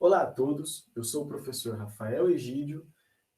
Olá a todos, eu sou o professor Rafael Egídio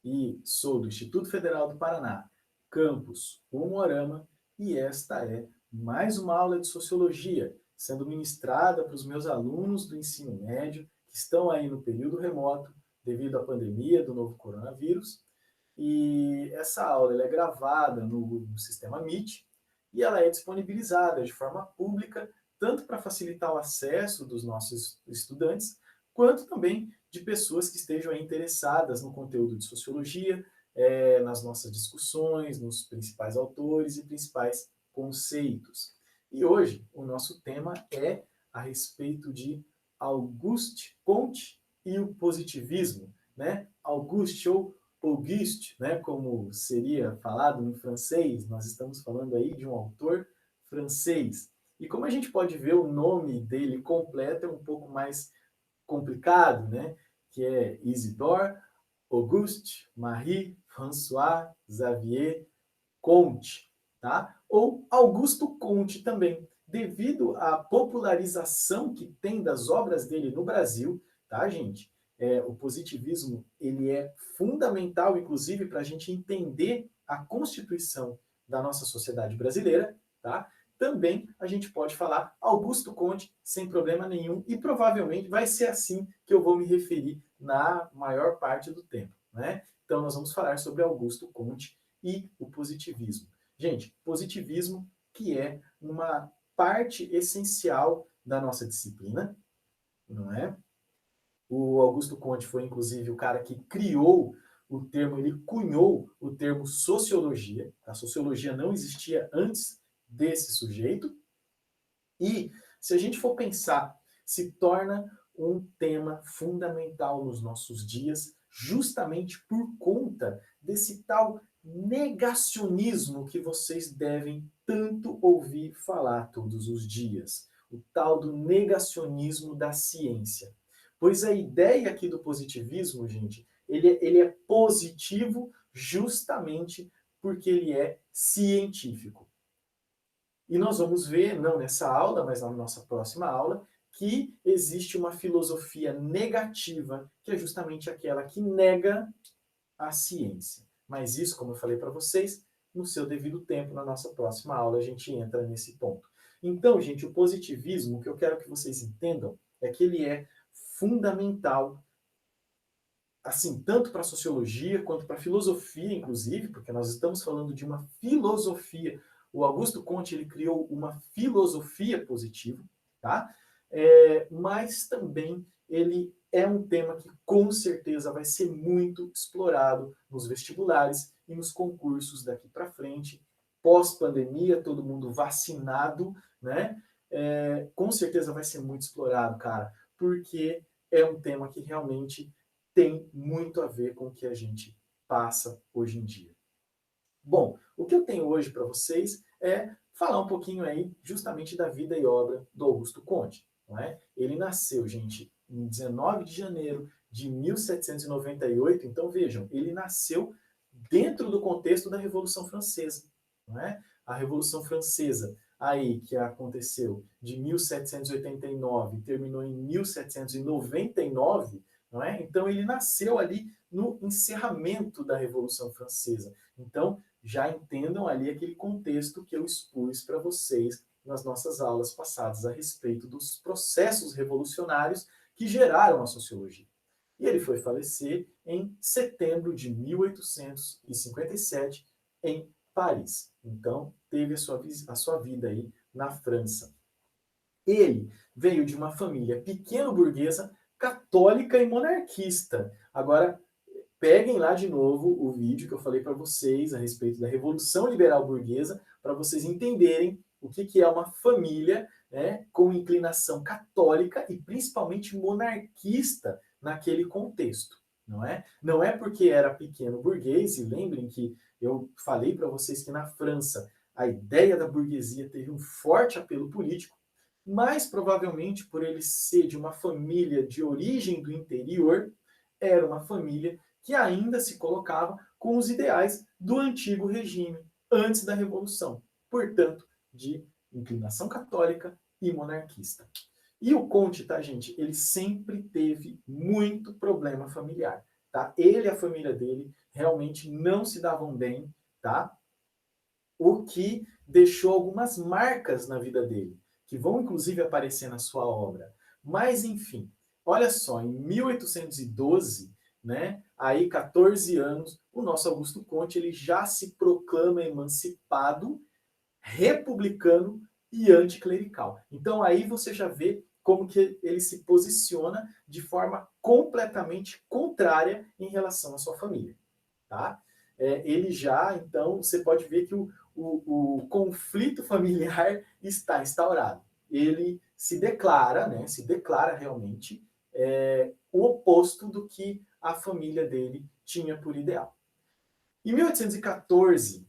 e sou do Instituto Federal do Paraná, campus Umuarama, e esta é mais uma aula de Sociologia, sendo ministrada para os meus alunos do ensino médio que estão aí no período remoto devido à pandemia do novo coronavírus. E essa aula ela é gravada no sistema Meet e ela é disponibilizada de forma pública, tanto para facilitar o acesso dos nossos estudantes, quanto também de pessoas que estejam interessadas no conteúdo de sociologia, nas nossas discussões, nos principais autores e principais conceitos. E hoje o nosso tema é a respeito de Auguste Comte e o positivismo, né? Auguste ou Auguste, né, como seria falado em francês, nós estamos falando aí de um autor francês. E como a gente pode ver, o nome dele completo é um pouco mais complicado, né? Que é Isidore Auguste Marie François Xavier Comte, tá? Ou Augusto Comte também, devido à popularização que tem das obras dele no Brasil, tá, gente? O positivismo ele é fundamental, inclusive, para a gente entender a constituição da nossa sociedade brasileira, tá? Também a gente pode falar Augusto Comte sem problema nenhum e provavelmente vai ser assim que eu vou me referir na maior parte do tempo, né? Então nós vamos falar sobre Augusto Comte e o positivismo. Gente, positivismo que é uma parte essencial da nossa disciplina, não é? O Augusto Comte foi, inclusive, o cara que criou o termo, ele cunhou o termo sociologia. A sociologia não existia antes desse sujeito. E, se a gente for pensar, se torna um tema fundamental nos nossos dias, justamente por conta desse tal negacionismo que vocês devem tanto ouvir falar todos os dias. O tal do negacionismo da ciência. Pois a ideia aqui do positivismo, gente, ele é positivo justamente porque ele é científico. E nós vamos ver, não nessa aula, mas na nossa próxima aula, que existe uma filosofia negativa, que é justamente aquela que nega a ciência. Mas isso, como eu falei para vocês, no seu devido tempo, na nossa próxima aula, a gente entra nesse ponto. Então, gente, o positivismo, o que eu quero que vocês entendam é que ele é fundamental, assim, tanto para a sociologia quanto para a filosofia, inclusive, porque nós estamos falando de uma filosofia. O Augusto Comte ele criou uma filosofia positiva, tá? Mas também ele é um tema que com certeza vai ser muito explorado nos vestibulares e nos concursos daqui para frente. Pós-pandemia, todo mundo vacinado, né? Com certeza vai ser muito explorado, cara, porque é um tema que realmente tem muito a ver com o que a gente passa hoje em dia. Bom, o que eu tenho hoje para vocês é falar um pouquinho aí justamente da vida e obra do Augusto Comte. Não é? Ele nasceu, gente, em 19 de janeiro de 1798, então vejam, ele nasceu dentro do contexto da Revolução Francesa. Não é? A Revolução Francesa, aí que aconteceu de 1789 e terminou em 1799, não é? Então ele nasceu ali no encerramento da Revolução Francesa. Então já entendam ali aquele contexto que eu expus para vocês nas nossas aulas passadas a respeito dos processos revolucionários que geraram a sociologia. E ele foi falecer em setembro de 1857 em Paris. Então, teve a sua vida aí na França. Ele veio de uma família pequeno-burguesa, católica e monarquista. Agora, peguem lá de novo o vídeo que eu falei para vocês a respeito da Revolução Liberal Burguesa, para vocês entenderem o que é uma família, né, com inclinação católica e principalmente monarquista naquele contexto. Não é? Não é porque era pequeno burguês, e lembrem que eu falei para vocês que na França a ideia da burguesia teve um forte apelo político, mas provavelmente por ele ser de uma família de origem do interior, era uma família que ainda se colocava com os ideais do antigo regime, antes da Revolução, portanto, de inclinação católica e monarquista. E o Conte, tá, gente? Ele sempre teve muito problema familiar, tá? Ele e a família dele realmente não se davam bem, tá? O que deixou algumas marcas na vida dele, que vão inclusive aparecer na sua obra. Mas, enfim, olha só, em 1812, né, aí 14 anos, o nosso Augusto Conte ele já se proclama emancipado, republicano e anticlerical. Então aí você já vê como que ele se posiciona de forma completamente contrária em relação à sua família. Tá? Ele já, então, você pode ver que o conflito familiar está instaurado. Ele se declara, né, se declara realmente o oposto do que a família dele tinha por ideal. Em 1814,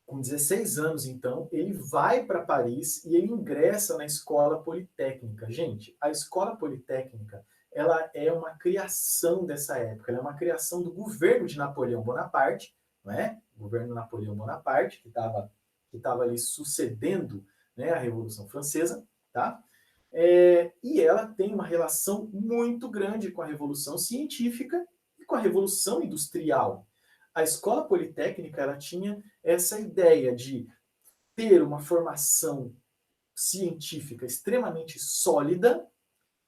com 16 anos, então, ele vai para Paris e ele ingressa na Escola Politécnica. Gente, a Escola Politécnica ela é uma criação dessa época, ela é uma criação do governo de Napoleão Bonaparte, não é? O governo Napoleão Bonaparte, que tava ali sucedendo, né, a Revolução Francesa, tá? E ela tem uma relação muito grande com a Revolução Científica e com a Revolução Industrial. A Escola Politécnica ela tinha essa ideia de ter uma formação científica extremamente sólida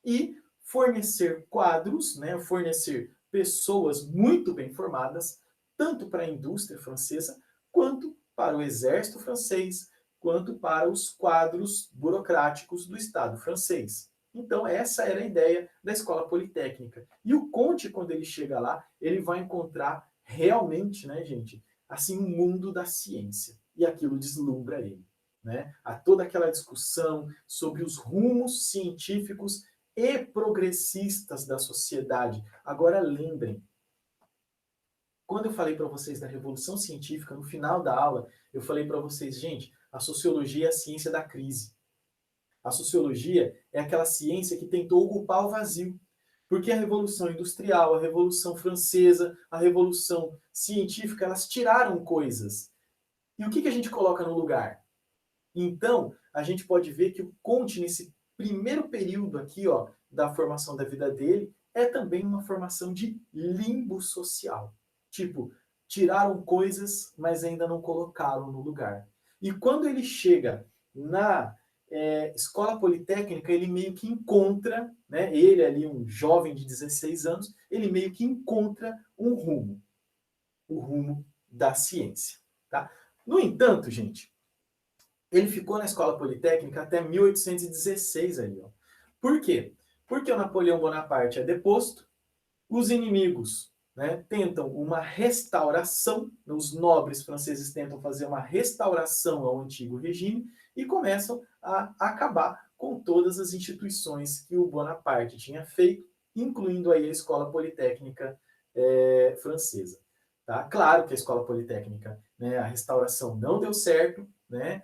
e fornecer quadros, né, fornecer pessoas muito bem formadas, tanto para a indústria francesa, quanto para o exército francês, quanto para os quadros burocráticos do Estado francês. Então, essa era a ideia da Escola Politécnica. E o Conte, quando ele chega lá, ele vai encontrar realmente, né, gente, assim, um mundo da ciência. E aquilo deslumbra ele. Né? Há toda aquela discussão sobre os rumos científicos e progressistas da sociedade. Agora lembrem, quando eu falei para vocês da Revolução Científica, no final da aula, eu falei para vocês, gente, a sociologia é a ciência da crise. A sociologia é aquela ciência que tentou ocupar o vazio. Porque a Revolução Industrial, a Revolução Francesa, a Revolução Científica, elas tiraram coisas. E o que a gente coloca no lugar? Então, a gente pode ver que o Conte, nesse primeiro período aqui, ó, da formação da vida dele, é também uma formação de limbo social. Tipo, tiraram coisas, mas ainda não colocaram no lugar. E quando ele chega na Escola Politécnica, ele meio que encontra, né, ele ali, um jovem de 16 anos, ele meio que encontra um rumo, o rumo da ciência. Tá? No entanto, gente, ele ficou na Escola Politécnica até 1816 ali. Ó. Por quê? Porque o Napoleão Bonaparte é deposto, os inimigos, né, tentam uma restauração, os nobres franceses tentam fazer uma restauração ao antigo regime e começam a acabar com todas as instituições que o Bonaparte tinha feito, incluindo aí a Escola Politécnica francesa. Tá? Claro que a Escola Politécnica, né, a restauração não deu certo, né,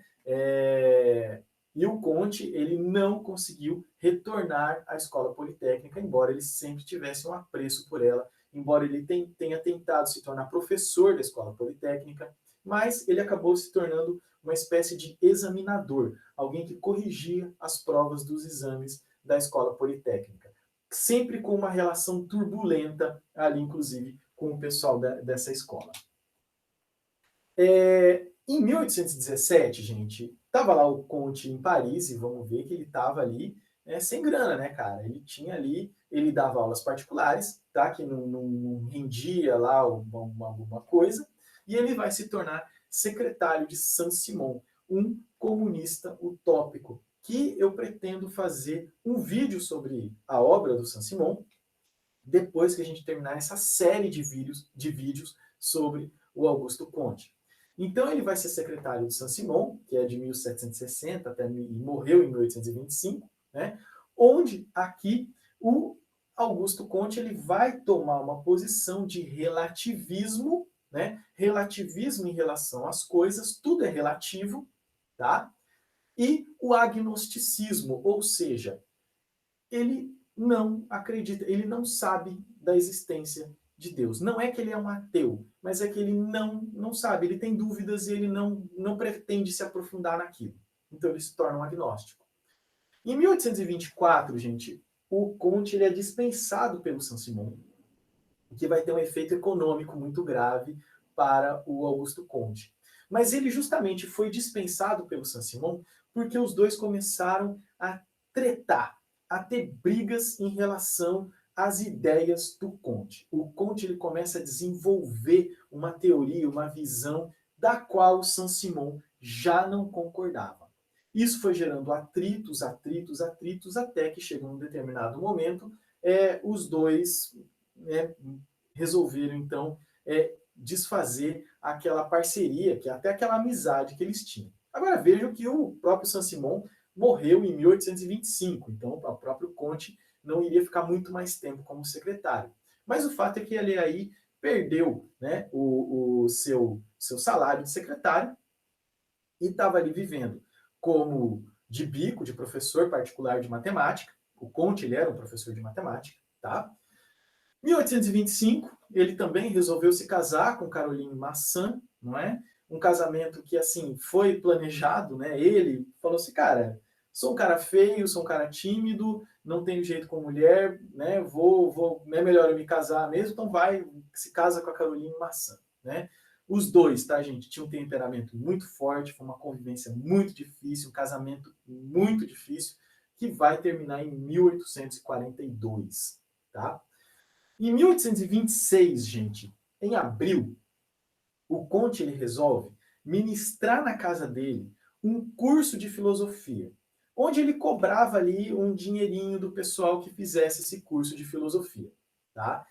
e o Conte ele não conseguiu retornar à Escola Politécnica, embora ele sempre tivesse um apreço por ela, embora ele tenha tentado se tornar professor da Escola Politécnica, mas ele acabou se tornando uma espécie de examinador, alguém que corrigia as provas dos exames da Escola Politécnica, sempre com uma relação turbulenta ali, inclusive, com o pessoal dessa escola. Em 1817, gente, estava lá o Conte em Paris, e vamos ver que ele estava ali sem grana, né, cara? Ele tinha ali, ele dava aulas particulares, tá? Que não rendia lá alguma coisa, e ele vai se tornar secretário de Saint-Simon, um comunista utópico, que eu pretendo fazer um vídeo sobre a obra do Saint-Simon, depois que a gente terminar essa série de vídeos sobre o Augusto Conte. Então ele vai ser secretário de Saint-Simon, que é de 1760 até e morreu em 1825, né? Onde aqui o Augusto Conte ele vai tomar uma posição de relativismo, né? Relativismo em relação às coisas, tudo é relativo, tá? E o agnosticismo, ou seja, ele não acredita, ele não sabe da existência de Deus. Não é que ele é um ateu, mas é que ele não sabe, ele tem dúvidas e ele não pretende se aprofundar naquilo. Então ele se torna um agnóstico. Em 1824, gente, o Conte ele é dispensado pelo Saint-Simon, o que vai ter um efeito econômico muito grave para o Augusto Conte. Mas ele justamente foi dispensado pelo Saint-Simon porque os dois começaram a tretar, a ter brigas em relação às ideias do Conte. O Conte ele começa a desenvolver uma teoria, uma visão da qual o Saint-Simon já não concordava. Isso foi gerando atritos, até que chegou um determinado momento, os dois resolveram, então, desfazer aquela parceria, que até aquela amizade que eles tinham. Agora vejam que o próprio Saint-Simon morreu em 1825, então o próprio Conte não iria ficar muito mais tempo como secretário. Mas o fato é que ele aí perdeu, né, o seu salário de secretário e estava ali vivendo como de bico, de professor particular de matemática. O Conte ele era um professor de matemática, tá? Em 1825, ele também resolveu se casar com Caroline Massin, não é? Um casamento que, assim, foi planejado, né? Ele falou assim, cara, sou um cara feio, sou um cara tímido, não tenho jeito com mulher, né? É melhor eu me casar mesmo, então vai, se casa com a Caroline Massin, né? Os dois, tá, gente, tinham um temperamento muito forte, foi uma convivência muito difícil, um casamento muito difícil, que vai terminar em 1842, tá? Em 1826, gente, em abril, o Conte ele resolve ministrar na casa dele um curso de filosofia, onde ele cobrava ali um dinheirinho do pessoal que fizesse esse curso de filosofia, tá?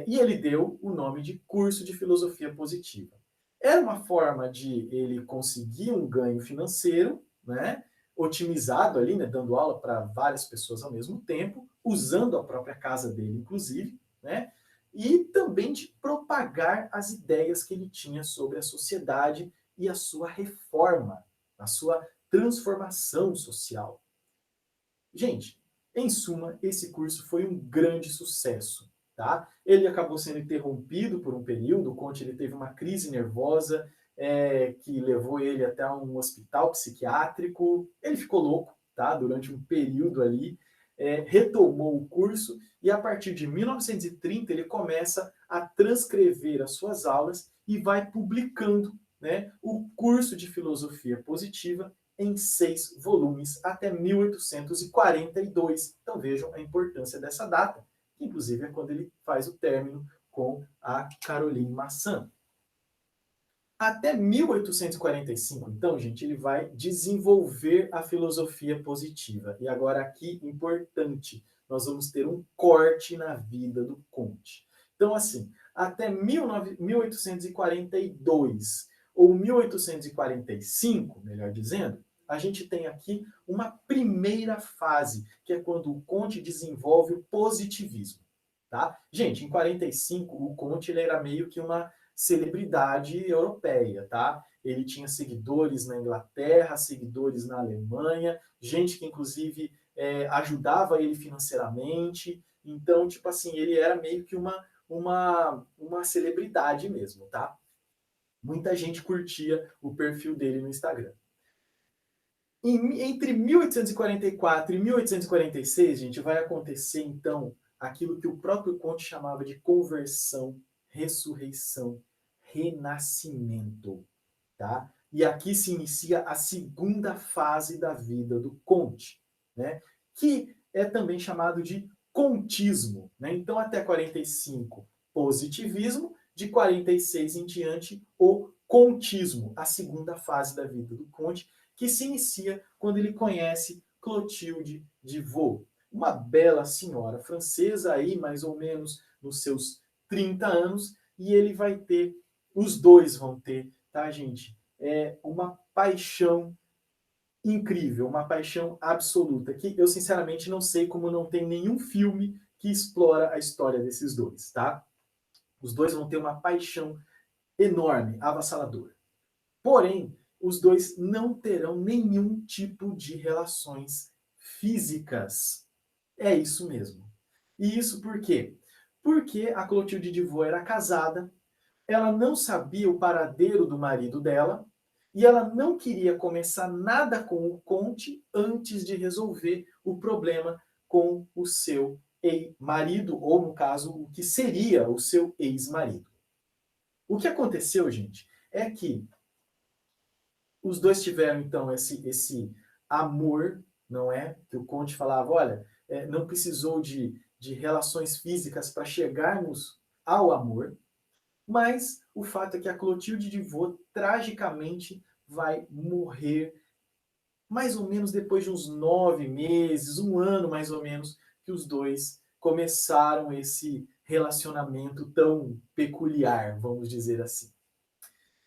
E ele deu o nome de curso de filosofia positiva. Era uma forma de ele conseguir um ganho financeiro, né? Otimizado ali, né? Dando aula para várias pessoas ao mesmo tempo, usando a própria casa dele, inclusive, né? E também de propagar as ideias que ele tinha sobre a sociedade e a sua reforma, a sua transformação social. Gente, em suma, esse curso foi um grande sucesso. Tá? Ele acabou sendo interrompido por um período, o Conte ele teve uma crise nervosa que levou ele até um hospital psiquiátrico. Ele ficou louco, tá? Durante um período ali, retomou o curso e a partir de 1930 ele começa a transcrever as suas aulas e vai publicando, né, o curso de filosofia positiva em 6 volumes até 1842. Então vejam a importância dessa data, que inclusive é quando ele faz o término com a Caroline Massin. Até 1845, então, gente, ele vai desenvolver a filosofia positiva. E agora aqui, importante, nós vamos ter um corte na vida do Conte. Então, assim, até 1842 ou 1845, melhor dizendo, a gente tem aqui uma primeira fase, que é quando o Conte desenvolve o positivismo. Tá? Gente, em 45, o Conte ele era meio que uma celebridade europeia, tá? Ele tinha seguidores na Inglaterra, seguidores na Alemanha, gente que inclusive ajudava ele financeiramente. Então, tipo assim, ele era meio que uma celebridade mesmo, tá? Muita gente curtia o perfil dele no Instagram. Entre 1844 e 1846, gente, vai acontecer, então, aquilo que o próprio Conte chamava de conversão, ressurreição, renascimento, tá? E aqui se inicia a segunda fase da vida do Conte, né? Que é também chamado de contismo, né? Então, até 45, positivismo, de 46 em diante, o contismo, a segunda fase da vida do Conte, que se inicia quando ele conhece Clotilde de Vaux, uma bela senhora francesa, aí mais ou menos nos seus 30 anos, e ele vai ter, os dois vão ter, tá, gente? Uma paixão incrível, uma paixão absoluta, que eu sinceramente não sei como não tem nenhum filme que explora a história desses dois, tá? Os dois vão ter uma paixão enorme, avassaladora. Porém, os dois não terão nenhum tipo de relações físicas. É isso mesmo. E isso por quê? Porque a Clotilde de Vaux era casada, ela não sabia o paradeiro do marido dela, E ela não queria começar nada com o Conte antes de resolver o problema com o seu marido, ou no caso, o que seria o seu ex-marido. O que aconteceu, gente, é que os dois tiveram, então, esse amor, não é? Que o Conte falava, olha, não precisou de relações físicas para chegarmos ao amor, mas o fato é que a Clotilde de Vaux, tragicamente, vai morrer mais ou menos depois de uns 9 meses, um ano mais ou menos, que os dois começaram esse relacionamento tão peculiar, vamos dizer assim.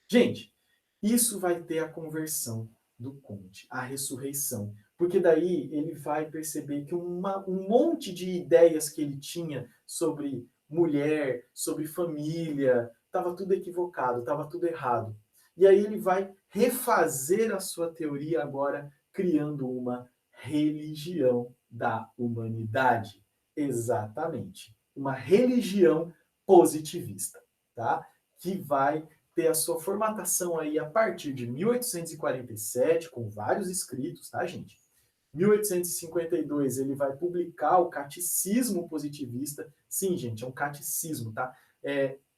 Gente, isso vai ter a conversão do Conte, a ressurreição. Porque daí ele vai perceber que um monte de ideias que ele tinha sobre mulher, sobre família, estava tudo equivocado, estava tudo errado. E aí ele vai refazer a sua teoria agora, criando uma religião da humanidade. Exatamente. Uma religião positivista, tá? Que vai ter a sua formatação aí a partir de 1847, com vários escritos, tá, gente? 1852 ele vai publicar o Catecismo Positivista. Sim, gente, é um catecismo, tá?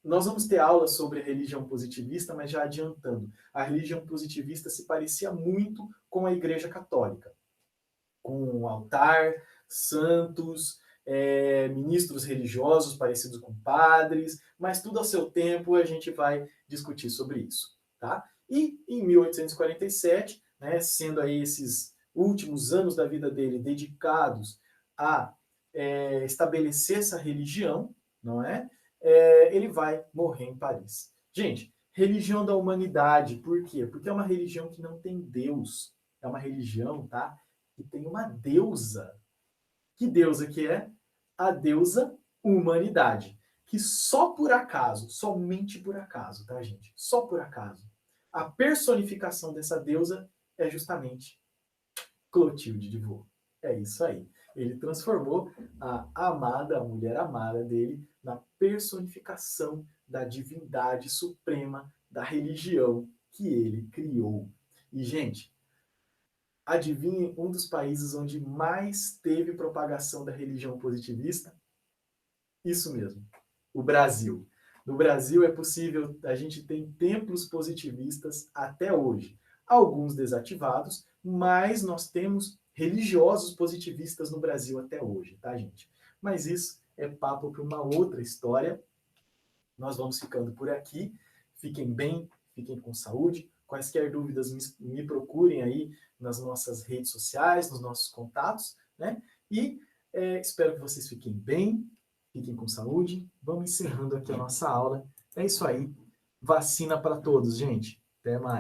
Nós vamos ter aulas sobre a religião positivista, mas já adiantando, a religião positivista se parecia muito com a Igreja Católica, com o altar, santos, ministros religiosos parecidos com padres, mas tudo ao seu tempo a gente vai discutir sobre isso, tá? E em 1847, né, sendo aí esses últimos anos da vida dele dedicados a estabelecer essa religião, não é? Ele vai morrer em Paris. Gente, religião da humanidade, por quê? Porque é uma religião que não tem Deus, é uma religião, tá? Que tem uma deusa. Que deusa que é? A deusa humanidade. Que só por acaso, somente por acaso, tá, gente? Só por acaso. A personificação dessa deusa é justamente Clotilde de Vaux. É isso aí. Ele transformou a amada, a mulher amada dele, na personificação da divindade suprema da religião que ele criou. E, gente, adivinhe um dos países onde mais teve propagação da religião positivista? Isso mesmo, o Brasil. No Brasil é possível, a gente tem templos positivistas até hoje. Alguns desativados, mas nós temos religiosos positivistas no Brasil até hoje, tá, gente? Mas isso é papo para uma outra história. Nós vamos ficando por aqui. Fiquem bem, fiquem com saúde. Quaisquer dúvidas, me procurem aí nas nossas redes sociais, nos nossos contatos, né? E espero que vocês fiquem bem, fiquem com saúde. Vamos encerrando aqui a nossa aula. É isso aí. Vacina para todos, gente. Até mais.